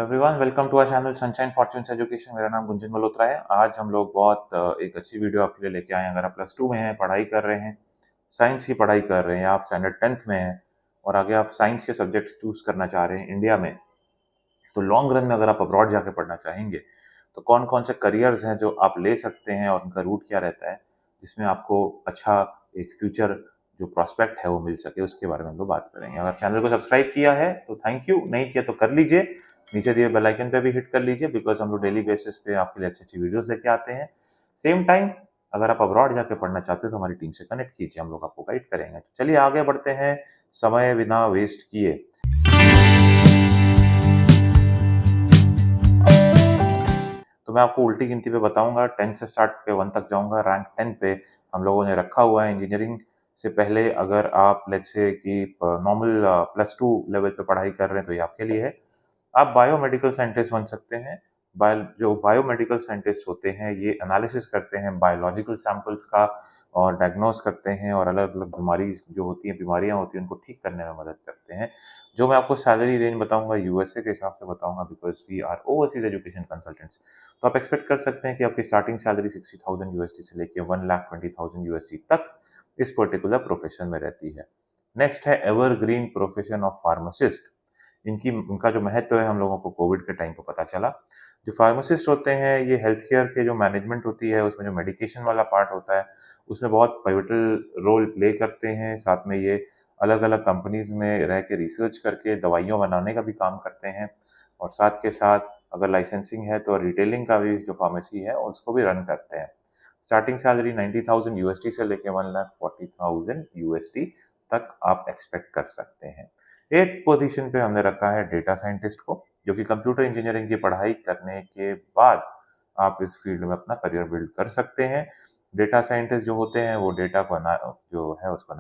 Hello everyone, welcome to our channel sunshine fortunes education. मेरा नाम गुंजन मल्होत्रा है। आज हम लोग बहुत एक अच्छी वीडियो आपके लिए लेके आए हैं। अगर आप प्लस टू में हैं, पढ़ाई कर रहे हैं, साइंस की पढ़ाई कर रहे हैं, आप स्टैंडर्ड 10th में हैं और आगे आप साइंस के सब्जेक्ट्स चूज करना चाह रहे हैं इंडिया में, तो लॉन्ग रन में अगर आप अब्रॉड जाके पढ़ना चाहेंगे तो कौन कौन से करियर्स हैं जो आप ले सकते हैं और उनका रूट क्या रहता है जिसमें आपको अच्छा एक फ्यूचर जो प्रॉस्पेक्ट है वो मिल सके, उसके बारे में हम लोग बात करेंगे। अगर चैनल को सब्सक्राइब किया है तो थैंक यू, नहीं किया तो कर लीजिए। नीचे दिए बेल आइकन पे भी हिट कर लीजिए, बिकॉज हम लोग डेली बेसिस पे आपके लिए अच्छी अच्छी वीडियोस लेके आते हैं। सेम टाइम अगर आप अब्रॉड जाके पढ़ना चाहते हो तो हमारी टीम से कनेक्ट कीजिए, हम लोग आपको गाइड करेंगे। तो चलिए आगे बढ़ते हैं समय बिना वेस्ट किए। तो मैं आपको उल्टी गिनती पे बताऊंगा, 10 से स्टार्ट के 1 तक जाऊंगा। रैंक 10 पे हम लोगों ने रखा हुआ है इंजीनियरिंग से पहले। अगर आप लेट्स से कि नॉर्मल प्लस टू लेवल पे पढ़ाई कर रहे हैं तो ये आपके लिए है। आप बायोमेडिकल साइंटिस्ट बन सकते हैं। जो बायोमेडिकल साइंटिस्ट होते हैं ये एनालिसिस करते हैं बायोलॉजिकल सैंपल्स का और डायग्नोस करते हैं और अलग अलग बीमारी जो होती हैं, बीमारियां होती हैं, उनको ठीक करने में मदद करते हैं। जो मैं आपको सैलरी रेंज बताऊंगा यूएसए के हिसाब से बताऊंगा, because we are overseas education consultants. तो आप एक्सपेक्ट कर सकते हैं कि आपकी स्टार्टिंग सैलरी 60,000 यूएसडी से लेके 1,20,000 यूएसडी तक इस पर्टिकुलर प्रोफेशन में रहती है। नेक्स्ट है एवरग्रीन प्रोफेशन ऑफ फार्मासिस्ट। इनका जो महत्व है हम लोगों को कोविड के टाइम पे पता चला। जो फार्मासिस्ट होते हैं ये हेल्थ केयर के जो मैनेजमेंट होती है उसमें जो मेडिकेशन वाला पार्ट होता है उसमें बहुत पिवटल रोल प्ले करते हैं। साथ में ये अलग अलग कंपनीज में रह के रिसर्च करके दवाइयाँ बनाने का भी काम करते हैं और साथ के साथ अगर लाइसेंसिंग है तो रिटेलिंग का भी जो फार्मेसी है उसको भी रन करते हैं। स्टार्टिंग सैलरी 90,000 यूएसडी से लेके 1,40,000 यूएसडी तक आप एक्सपेक्ट कर सकते हैं। एक पोजीशन पे हमने रखा है डेटा साइंटिस्ट को, जो कि कंप्यूटर इंजीनियरिंग की पढ़ाई करने के बाद आप इस फील्ड में अपना करियर बिल्ड कर सकते हैं। डेटा साइंटिस्ट जो होते हैं वो डेटा को जो है उसको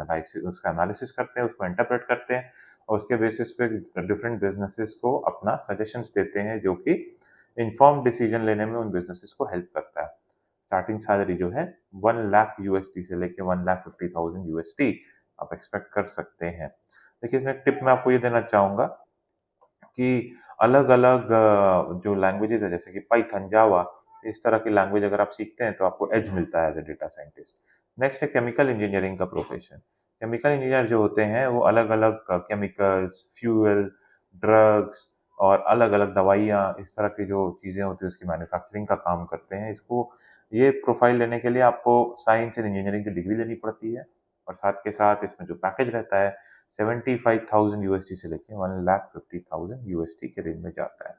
उसका एनालिसिस करते हैं, उसको इंटरप्रेट करते हैं और उसके बेसिस पे डिफरेंट बिजनेसेस को अपना सजेशंस देते हैं, जो कि इन्फॉर्म डिसीजन लेने में उन बिजनेसेस को हेल्प करता है। स्टार्टिंग सैलरी जो है 1 लाख यूएसडी से लेके 1,50,000 यूएसडी आप एक्सपेक्ट कर सकते हैं। देखिए इसमें एक टिप मैं आपको ये देना चाहूँगा कि अलग-अलग जो लैंग्वेजेज़ है जैसे कि पाइथन, जावा, इस तरह की लैंग्वेज अगर आप सीखते हैं तो आपको एज मिलता है as a data scientist. Next है केमिकल इंजीनियरिंग का प्रोफेशन। केमिकल इंजीनियर जो होते हैं वो अलग-अलग केमिकल्स, फ्यूल, ड्रग्स और अलग-अलग दवाइयाँ, इस तरह की जो चीज़ें होती हैं उसकी मैन्युफैक्चरिंग का काम करते हैं। ये प्रोफाइल लेने के लिए आपको साइंस एंड इंजीनियरिंग की डिग्री लेनी पड़ती है और साथ के साथ इसमें जो पैकेज रहता है 75,000 यूएसडी से लेके 1,50,000 यूएसडी के रेंज में जाता है।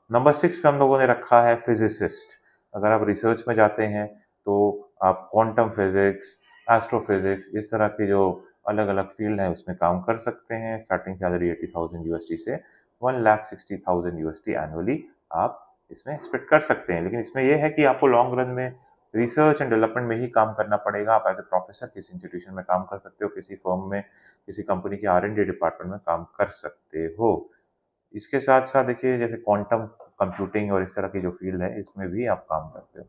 नंबर 6 पे हम लोगों ने रखा है फिजिसिस्ट। अगर आप रिसर्च में जाते हैं तो आप क्वांटम फिजिक्स, एस्ट्रोफिजिक्स, इस तरह की जो अलग-अलग फील्ड है उसमें काम कर सकते हैं। स्टार्टिंग सैलरी 80,000 यूएसडी से 1,60,000 यूएसडी एनुअली आप इसमें एक्सपेक्ट कर सकते हैं। लेकिन इसमें ये है कि आपको लॉन्ग रन में रिसर्च एंड डेवलपमेंट में ही काम करना पड़ेगा। आप एज़ अ प्रोफेसर किसी इंस्टीट्यूशन में काम कर सकते हो, किसी फर्म में, किसी कंपनी के आर-एन-डी डिपार्टमेंट में काम कर सकते हो। इसके साथ-साथ देखिए जैसे क्वांटम कंप्यूटिंग और इस तरह की जो फील्ड है इसमें भी आप काम करते हो।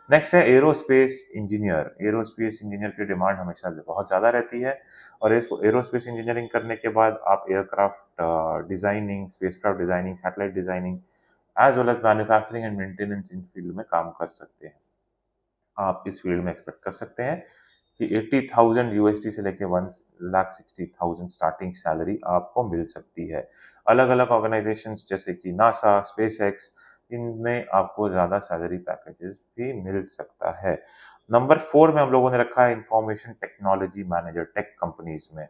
नेक्स्ट है एरोस्पेस इंजीनियर। एरोस्पेस इंजीनियर की डिमांड हमेशा से बहुत ज़्यादा रहती है और इसको एरोस्पेस इंजीनियरिंग करने के बाद आप aircraft designing, spacecraft designing, satellite designing as well as manufacturing and maintenance in field में काम कर सकते हैं। आप इस फील्ड में एक्सपेक्ट कर सकते हैं कि 80,000 यूएसडी से लेके 1,60,000 स्टार्टिंग सैलरी आपको मिल सकती है। अलग-अलग ऑर्गेनाइजेशंस जैसे कि नासा, स्पेसएक्स, इनमें आपको ज़्यादा सैलरी पैकेजेस भी मिल सकता है। नंबर 4 में हम लोगों ने रखा है information technology manager tech companies में।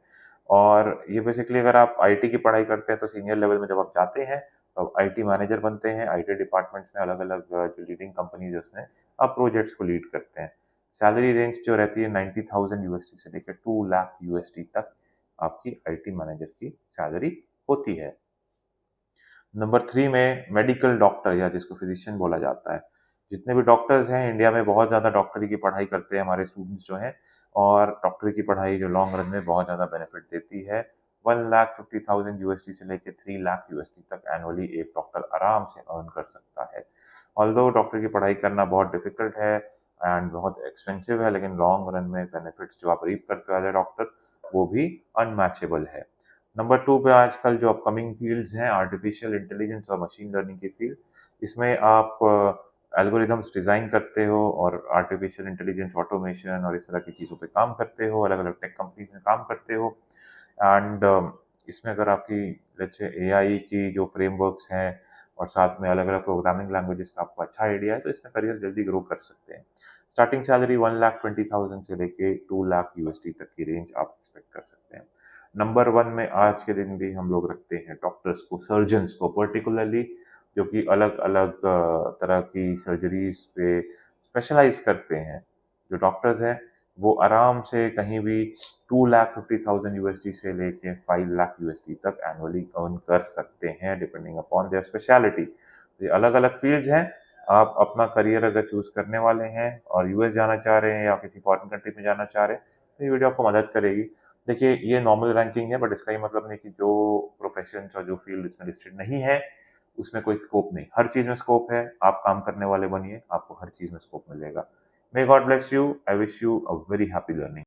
और ये बेसिकली अगर आप आईटी की पढ़ाई करते हैं तो सीनियर लेवल में जब आप जाते हैं तो आईटी मैनेजर बनते हैं। आईटी डिपार्टमेंट्स में अलग-अलग जो लीडिंग कंपनीज है उसमें आप प्रोजेक्ट्स को लीड करते हैं। सैलरी रेंज जो रहती है 90,000 यूएसडी से लेकर 2 लाख यूएसडी तक आपकी आईटी मैनेजर की सैलरी होती है। नंबर 3 में मेडिकल डॉक्टर या जिसको फिजिशियन बोला जाता है। जितने भी डॉक्टर्स हैं इंडिया में बहुत ज़्यादा डॉक्टरी की पढ़ाई करते हैं हमारे स्टूडेंट्स जो हैं और डॉक्टरी की पढ़ाई जो लॉन्ग रन में बहुत ज़्यादा बेनिफिट देती है। 1,50,000 यूएसडी से लेके 3 लाख यूएसडी तक एनुअली एक डॉक्टर आराम से अर्न कर सकता है। ऑल्दो डॉक्टर की पढ़ाई करना बहुत डिफिकल्ट है एंड बहुत एक्सपेंसिव है, लेकिन लॉन्ग रन में बेनिफिट्स जो आप रीप करते हो एज अ डॉक्टर वो भी अनमैचेबल है। नंबर 2 पे आजकल जो अपकमिंग फ़ील्ड्स हैं आर्टिफ़िशियल इंटेलिजेंस और मशीन लर्निंग की फ़ील्ड, इसमें आप एल्गोरिदम्स डिज़ाइन करते हो और आर्टिफ़िशियल इंटेलिजेंस, ऑटोमेशन और इस तरह की चीज़ों पे काम करते हो, अलग-अलग टेक कंपनीज़ में काम करते हो एंड इसमें अगर आपकी लेट्स से एआई की जो फ्रेमवर्क्स हैं और साथ में अलग-अलग प्रोग्रामिंग लैंग्वेजेज़ का आपको अच्छा आइडिया है, तो इसमें करियर जल्दी ग्रो कर सकते हैं। स्टार्टिंग सैलरी 1,20,000 से लेके 2 लाख यूएसडी तक की रेंज आप एक्सपेक्ट कर सकते हैं। नंबर 1 में आज के दिन भी हम लोग रखते हैं डॉक्टर्स को, सर्जन्स को पर्टिकुलरली जो कि अलग-अलग तरह की सर्जरीज़ पे स्पेशलाइज़ करते हैं। जो डॉक्टर्स हैं, वो आराम से कहीं भी 2,50,000 यूएसडी से लेके 5 लाख यूएसडी तक एनुअली अर्न कर सकते हैं डिपेंडिंग अपॉन देयर स्पेशलिटी। ये अलग-अलग फ़ील्ड्स हैं, आप अपना करियर अगर चूज़ करने वाले हैं और यूएस जाना चाह रहे हैं या किसी फॉरेन कंट्री में जाना चाह रहे हैं, तो ये वीडियो आपको मदद करेगी। देखिए, ये नॉर्मल रैंकिंग है बट इसका ये मतलब नहीं कि जो प्रोफ़ेशन्स और जो फ़ील्ड इसमें लिस्टेड नहीं है, उसमें कोई स्कोप नहीं। हर चीज़ में स्कोप है, आप काम करने वाले बनिए, आपको हर चीज़ में स्कोप मिलेगा। May God bless you, I wish you a very happy learning.